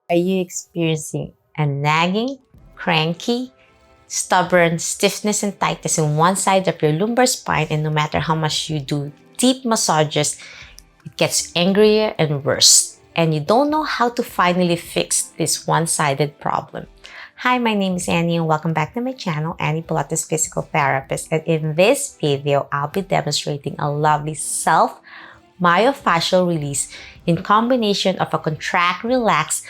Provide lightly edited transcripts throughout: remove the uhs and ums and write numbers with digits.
Are you experiencing a nagging, cranky, stubborn stiffness and tightness in one side of your lumbar spine, and no matter how much you do deep massages, it gets angrier and worse, and you don't know how to finally fix this one-sided problem? Hi, my name is Annie and welcome back to my channel, Annie Pilates Physical Therapist. And in this video, I'll be demonstrating a lovely myofascial release in combination of a contract, relax,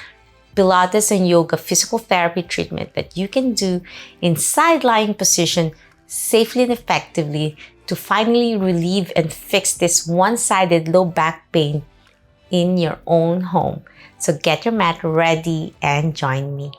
Pilates and yoga physical therapy treatment that you can do in side-lying position safely and effectively to finally relieve and fix this one-sided low back pain in your own home. So get your mat ready and join me.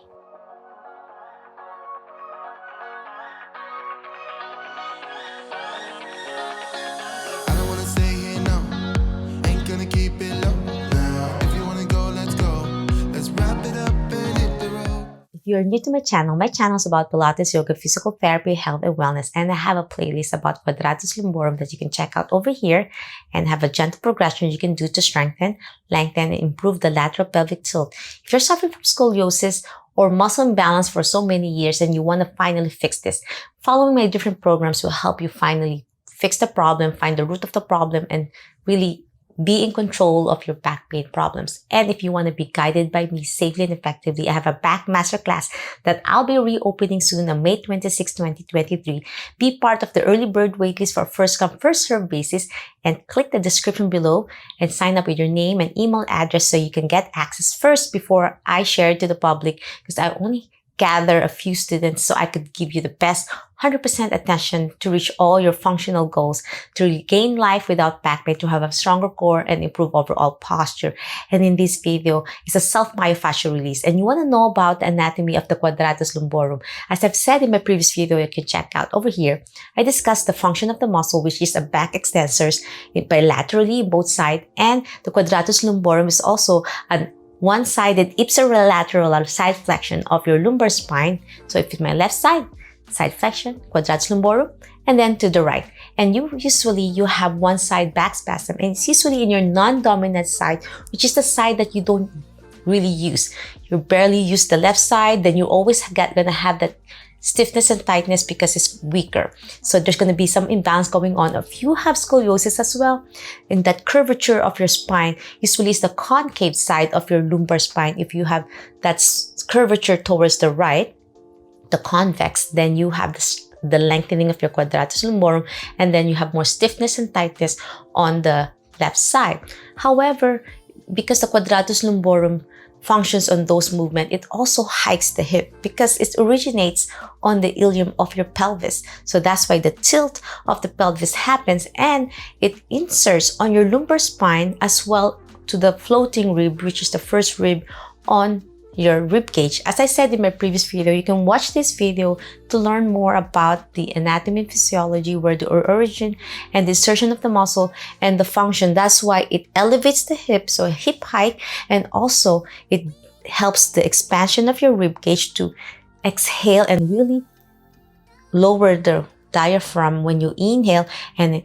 If you're new to my channel is about Pilates, yoga, physical therapy, health, and wellness. And I have a playlist about Quadratus Lumborum that you can check out over here and have a gentle progression you can do to strengthen, lengthen, and improve the lateral pelvic tilt. If you're suffering from scoliosis or muscle imbalance for so many years and you want to finally fix this, following my different programs will help you finally fix the problem, find the root of the problem, and really be in control of your back pain problems. And if you want to be guided by me safely and effectively, I have a back masterclass that I'll be reopening soon on May 26, 2023. Be part of the early bird waitlist for first come, first serve basis, and click the description below and sign up with your name and email address so you can get access first before I share it to the public, because I only gather a few students so I could give you the best 100% attention to reach all your functional goals, to regain life without back pain, to have a stronger core and improve overall posture. And in this video, it's a myofascial release. And you want to know about the anatomy of the Quadratus Lumborum. As I've said in my previous video, you can check out over here, I discussed the function of the muscle, which is a back extensors bilaterally, both sides. And the Quadratus Lumborum is also an one-sided ipsilateral side flexion of your lumbar spine. So if it's my left side flexion, Quadratus Lumborum, and then to the right. And you have one side back spasm, and it's usually in your non-dominant side, which is the side that you don't really use. You barely use the left side, then you're always gonna have that stiffness and tightness because it's weaker. So there's going to be some imbalance going on. If you have scoliosis as well, in that curvature of your spine, usually is the concave side of your lumbar spine. If you have that curvature towards the right, the convex, then you have the lengthening of your Quadratus Lumborum, and then you have more stiffness and tightness on the left side. However, because the Quadratus Lumborum functions on those movements, it also hikes the hip because it originates on the ilium of your pelvis. So that's why the tilt of the pelvis happens, and it inserts on your lumbar spine as well to the floating rib, which is the first rib on your rib cage. As I said in my previous video, you can watch this video to learn more about the anatomy and physiology, where the origin and the insertion of the muscle and the function. That's why it elevates the hip, so hip height, and also it helps the expansion of your rib cage to exhale and really lower the diaphragm when you inhale, and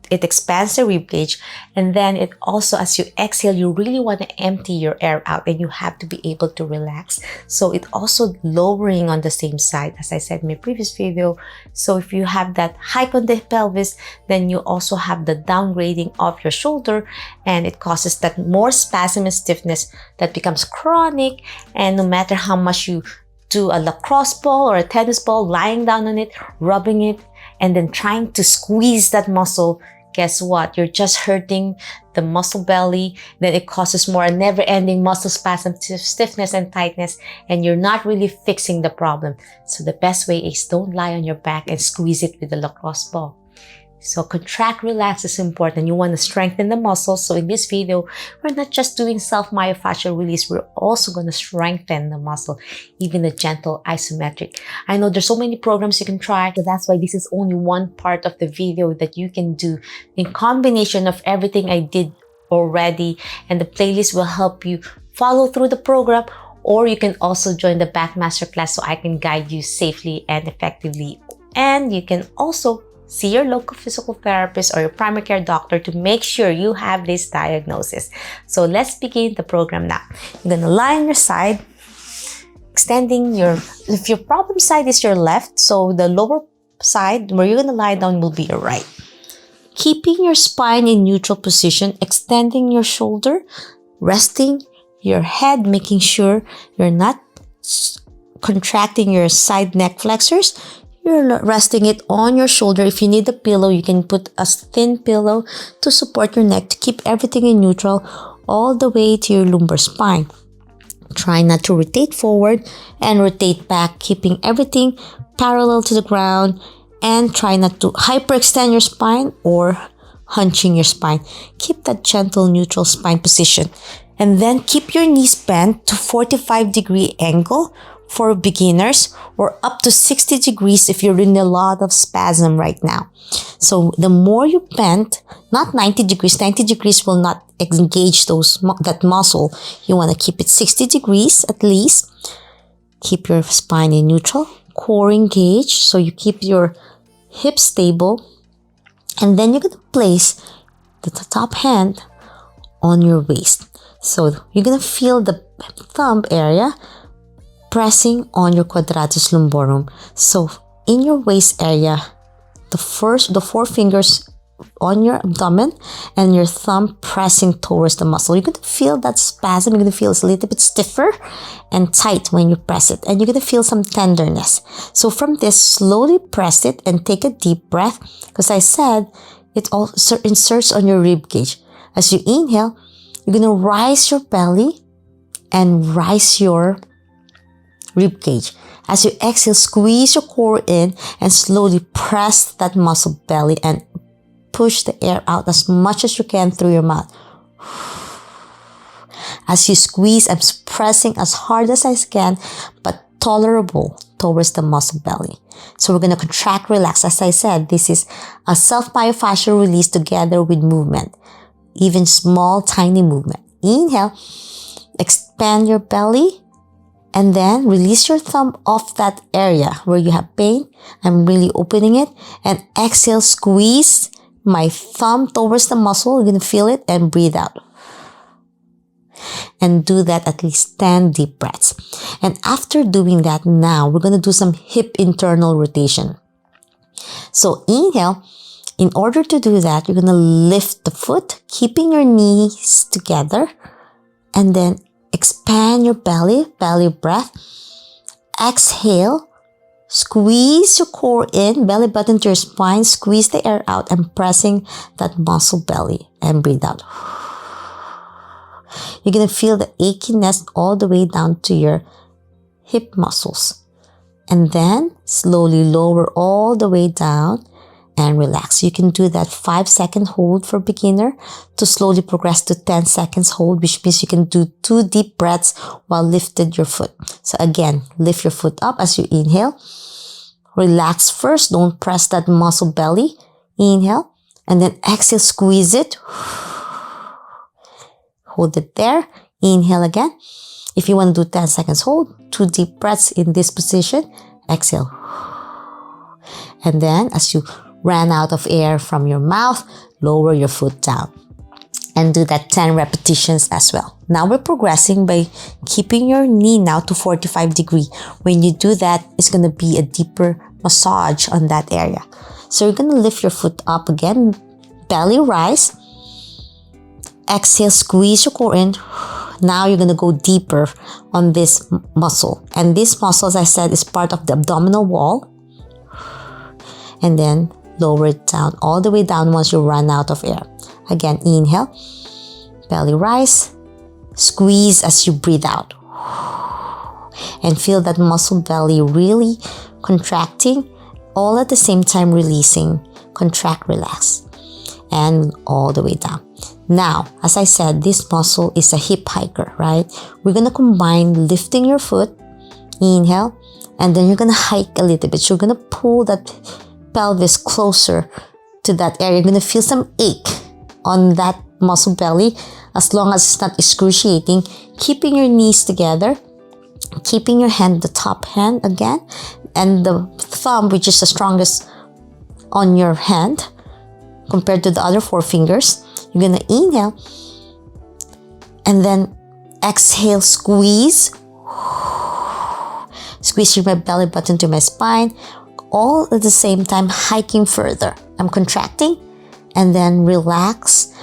it expands the rib cage. And then it also, as you exhale, you really want to empty your air out, and you have to be able to relax. So it also lowering on the same side, as I said in my previous video. So if you have that hike on the pelvis, then you also have the downgrading of your shoulder, and it causes that more spasm and stiffness that becomes chronic. And no matter how much you do a lacrosse ball or a tennis ball, lying down on it, rubbing it, and then trying to squeeze that muscle, guess what? You're just hurting the muscle belly. Then it causes more never-ending muscle spasm, stiffness, and tightness, and you're not really fixing the problem. So the best way is don't lie on your back and squeeze it with the lacrosse ball. So contract, relax is important. You want to strengthen the muscles. So in this video, we're not just doing myofascial release, we're also going to strengthen the muscle, even the gentle isometric. I know there's so many programs you can try, so that's why this is only one part of the video that you can do in combination of everything I did already, and the playlist will help you follow through the program, or you can also join the back masterclass so I can guide you safely and effectively. And you can also see your local physical therapist or your primary care doctor to make sure you have this diagnosis. So let's begin the program now. You're gonna lie on your side, extending if your problem side is your left, so the lower side where you're gonna lie down will be your right. Keeping your spine in neutral position, extending your shoulder, resting your head, making sure you're not contracting your side neck flexors. You're resting it on your shoulder. If you need a pillow, you can put a thin pillow to support your neck to keep everything in neutral all the way to your lumbar spine. Try not to rotate forward and rotate back, keeping everything parallel to the ground, and try not to hyperextend your spine or hunching your spine. Keep that gentle neutral spine position. And then keep your knees bent to 45-degree angle for beginners, or up to 60 degrees if you're in a lot of spasm right now. So the more you bend, not 90 degrees, 90 degrees will not engage that muscle. You want to keep it 60 degrees at least. Keep your spine in neutral, core engaged, so you keep your hips stable. And then you're going to place the top hand on your waist. So you're going to feel the thumb area pressing on your quadratus lumborum. So in your waist area, the four fingers on your abdomen and your thumb pressing towards the muscle. You're going to feel that spasm. You're going to feel it's a little bit stiffer and tight when you press it. And you're going to feel some tenderness. So from this, slowly press it and take a deep breath. Because I said, it also inserts on your rib cage. As you inhale, you're going to rise your belly and rise your rib cage. As you exhale, squeeze your core in and slowly press that muscle belly and push the air out as much as you can through your mouth. As you squeeze, I'm pressing as hard as I can, but tolerable towards the muscle belly. So we're going to contract, relax. As I said, this is a self-myofascial release together with movement, even small, tiny movement. Inhale, expand your belly, and then release your thumb off that area where you have pain. I'm really opening it. And exhale, squeeze my thumb towards the muscle. You're going to feel it and breathe out. And do that at least 10 deep breaths. And after doing that, now we're going to do some hip internal rotation. So inhale. In order to do that, you're going to lift the foot, keeping your knees together. And then expand your belly breath. Exhale, squeeze your core in, belly button to your spine, squeeze the air out and pressing that muscle belly and breathe out. You're going to feel the achiness all the way down to your hip muscles. And then slowly lower all the way down and relax. You can do that 5-second hold for beginner to slowly progress to 10 seconds hold, which means you can do 2 deep breaths while lifted your foot. So again, lift your foot up as you inhale. Relax first. Don't press that muscle belly. Inhale. And then exhale, squeeze it. Hold it there. Inhale again. If you want to do 10 seconds hold, 2 deep breaths in this position. Exhale. And then as you ran out of air from your mouth, lower your foot down. And do that 10 repetitions as well. Now we're progressing by keeping your knee now to 45 degrees. When you do that, it's going to be a deeper massage on that area. So you're going to lift your foot up again, belly rise. Exhale, squeeze your core in. Now you're going to go deeper on this muscle. And this muscle, as I said, is part of the abdominal wall. And then lower it down, all the way down once you run out of air. Again, inhale, belly rise, squeeze as you breathe out. And feel that muscle belly really contracting, all at the same time releasing. Contract, relax, and all the way down. Now, as I said, this muscle is a hip hiker, right? We're going to combine lifting your foot, inhale, and then you're going to hike a little bit. So you're going to pull that pelvis closer to that area. You're going to feel some ache on that muscle belly as long as it's not excruciating. Keeping your knees together, keeping your hand, the top hand again, and the thumb, which is the strongest on your hand compared to the other 4 fingers. You're gonna inhale and then exhale, squeeze. Squeeze my belly button to my spine, all at the same time hiking further. I'm contracting and then relax.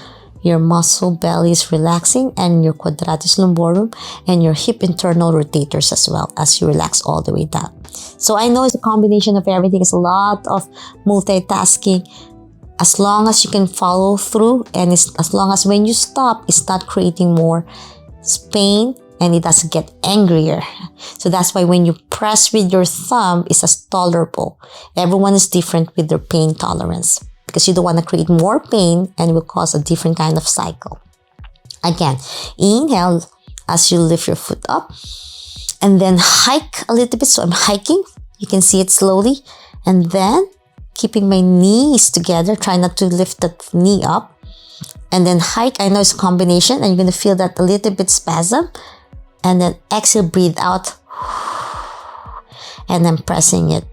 Your muscle belly is relaxing and your quadratus lumborum and your hip internal rotators as well as you relax all the way down. So I know it's a combination of everything. It's a lot of multitasking. As long as you can follow through and as long as when you stop, it's not creating more pain and it doesn't get angrier. So that's why when you press with your thumb, it's as tolerable. Everyone is different with their pain tolerance, because you don't want to create more pain and it will cause a different kind of cycle. Again, inhale as you lift your foot up and then hike a little bit. So I'm hiking. You can see it slowly. And then keeping my knees together, try not to lift the knee up. And then hike. I know it's a combination and you're going to feel that a little bit spasm. And then exhale, breathe out. And then pressing it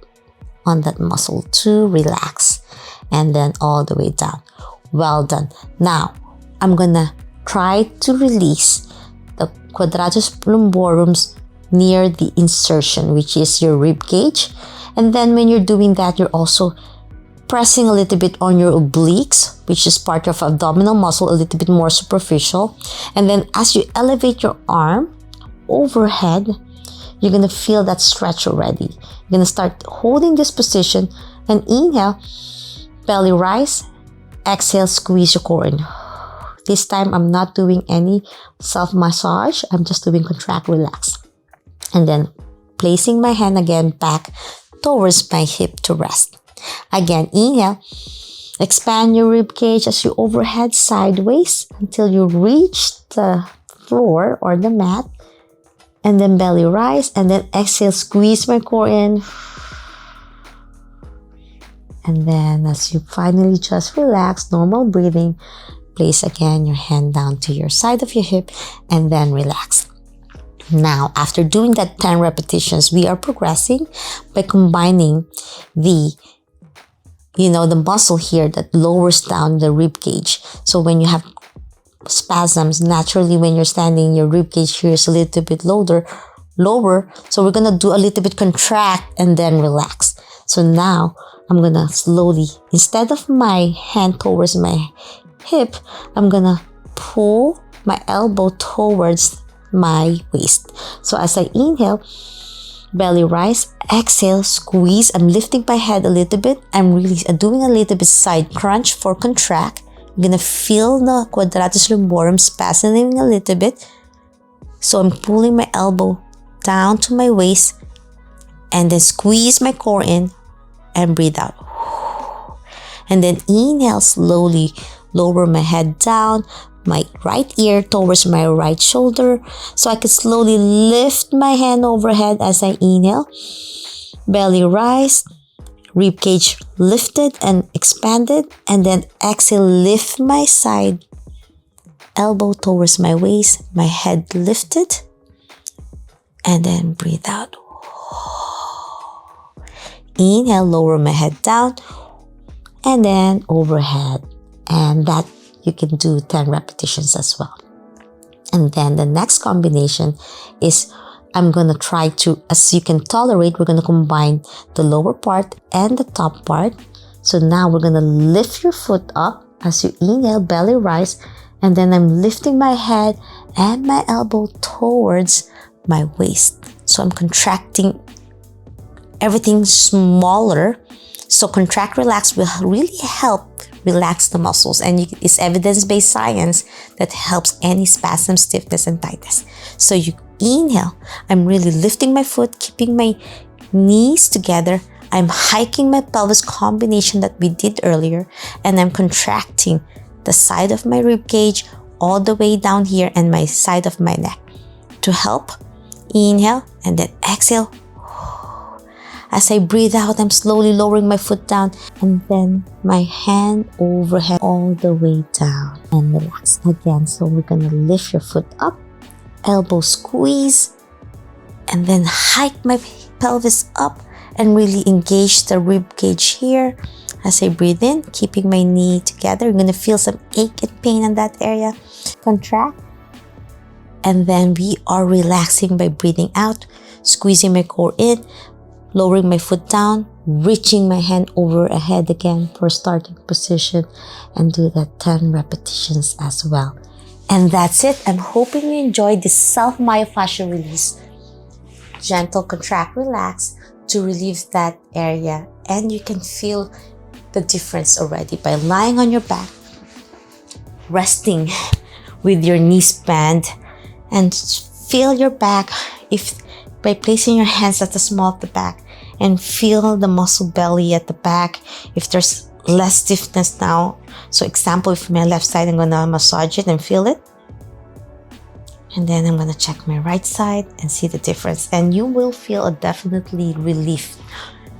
on that muscle to relax. And then all the way down. Well done. Now, I'm gonna try to release the quadratus lumborums near the insertion, which is your rib cage. And then when you're doing that, you're also pressing a little bit on your obliques, which is part of abdominal muscle, a little bit more superficial. And then as you elevate your arm overhead, you're gonna feel that stretch already. You're gonna start holding this position and inhale. Belly rise, exhale, squeeze your core in. This time, I'm not doing any self-massage. I'm just doing contract, relax. And then placing my hand again back towards my hip to rest. Again, inhale. Expand your rib cage as you overhead sideways until you reach the floor or the mat. And then belly rise. And then exhale, squeeze my core in. And then as you finally just relax, normal breathing, place again your hand down to your side of your hip and then relax. Now, after doing that 10 repetitions, we are progressing by combining the muscle here that lowers down the rib cage. So when you have spasms, naturally when you're standing, your rib cage here is a little bit lower. So we're going to do a little bit contract and then relax. So now, I'm going to slowly, instead of my hand towards my hip, I'm going to pull my elbow towards my waist. So as I inhale, belly rise, exhale, squeeze. I'm lifting my head a little bit. I'm really doing a little bit side crunch for contract. I'm going to feel the quadratus lumborum spasming a little bit. So I'm pulling my elbow down to my waist and then squeeze my core in. And breathe out. And then inhale slowly. Lower my head down, my right ear towards my right shoulder. So I can slowly lift my hand overhead as I inhale. Belly rise. Rib cage lifted and expanded. And then exhale, lift my side. Elbow towards my waist. My head lifted. And then breathe out. Inhale, lower my head down and then overhead. And that you can do 10 repetitions as well. And then the next combination is I'm going to try to, as you can tolerate, we're going to combine the lower part and the top part. So now we're going to lift your foot up as you inhale, belly rise. And then I'm lifting my head and my elbow towards my waist. So I'm contracting everything smaller. So contract, relax will really help relax the muscles. And it's evidence-based science that helps any spasm, stiffness, and tightness. So you inhale. I'm really lifting my foot, keeping my knees together. I'm hiking my pelvis combination that we did earlier. And I'm contracting the side of my rib cage all the way down here and my side of my neck. To help, inhale and then exhale. As I breathe out, I'm slowly lowering my foot down and then my hand overhead all the way down and relax again. So we're going to lift your foot up, elbow squeeze, and then hike my pelvis up and really engage the rib cage here. As I breathe in, keeping my knee together, I'm going to feel some ache and pain in that area. Contract. And then we are relaxing by breathing out, squeezing my core in, lowering my foot down, reaching my hand over ahead again for starting position, and do that 10 repetitions as well. And that's it. I'm hoping you enjoyed this self-myofascial release. Gentle contract, relax to relieve that area. And you can feel the difference already by lying on your back, resting with your knees bent, and feel your back by placing your hands at the small of the back, and feel the muscle belly at the back if there's less stiffness now. So example, if my left side, I'm gonna massage it and feel it. And then I'm gonna check my right side and see the difference. And you will feel a definitely relief,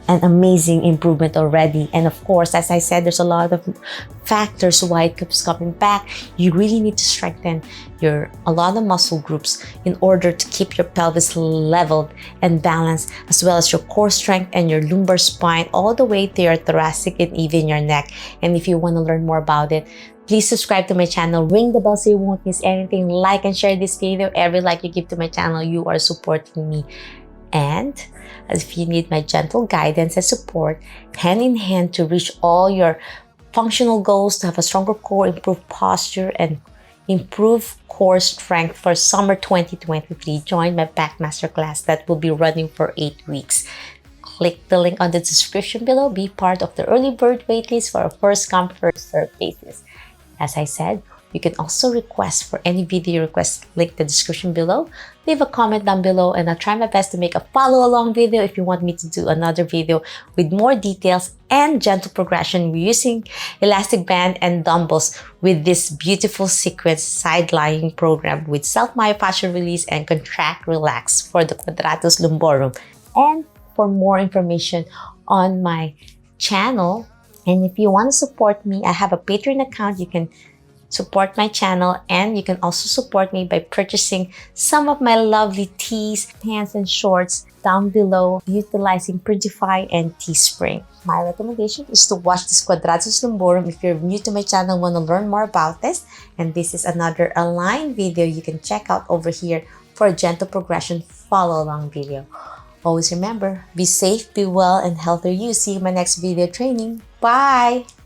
an amazing improvement already. And of course, as I said, there's a lot of factors why it keeps coming back. You really need to strengthen a lot of muscle groups in order to keep your pelvis leveled and balanced, as well as your core strength and your lumbar spine, all the way to your thoracic and even your neck. And if you want to learn more about it, please subscribe to my channel, ring the bell so you won't miss anything, like and share this video. Every like you give to my channel, you are supporting me. And if you need my gentle guidance and support, hand in hand to reach all your functional goals, to have a stronger core, improve posture, and improve core strength for summer 2023, join my back masterclass that will be running for 8 weeks. Click the link on the description below. Be part of the early bird waitlist for a first come, first served basis. As I said, you can also request for any video requests, link the description below. Leave a comment down below and I'll try my best to make a follow along video if you want me to do another video with more details and gentle progression using elastic band and dumbbells with this beautiful sequence side lying program with self-myofascial release and contract relax for the Quadratus Lumborum. And for more information on my channel, and if you want to support me, I have a Patreon account. You can support my channel, and you can also support me by purchasing some of my lovely tees, pants, and shorts down below utilizing Printify and Teespring. My recommendation is to watch this Quadratus Lumborum if you're new to my channel and want to learn more about this. And this is another aligned video you can check out over here for a gentle progression follow along video. Always remember, be safe, be well, and healthy you. See you in my next video training. Bye!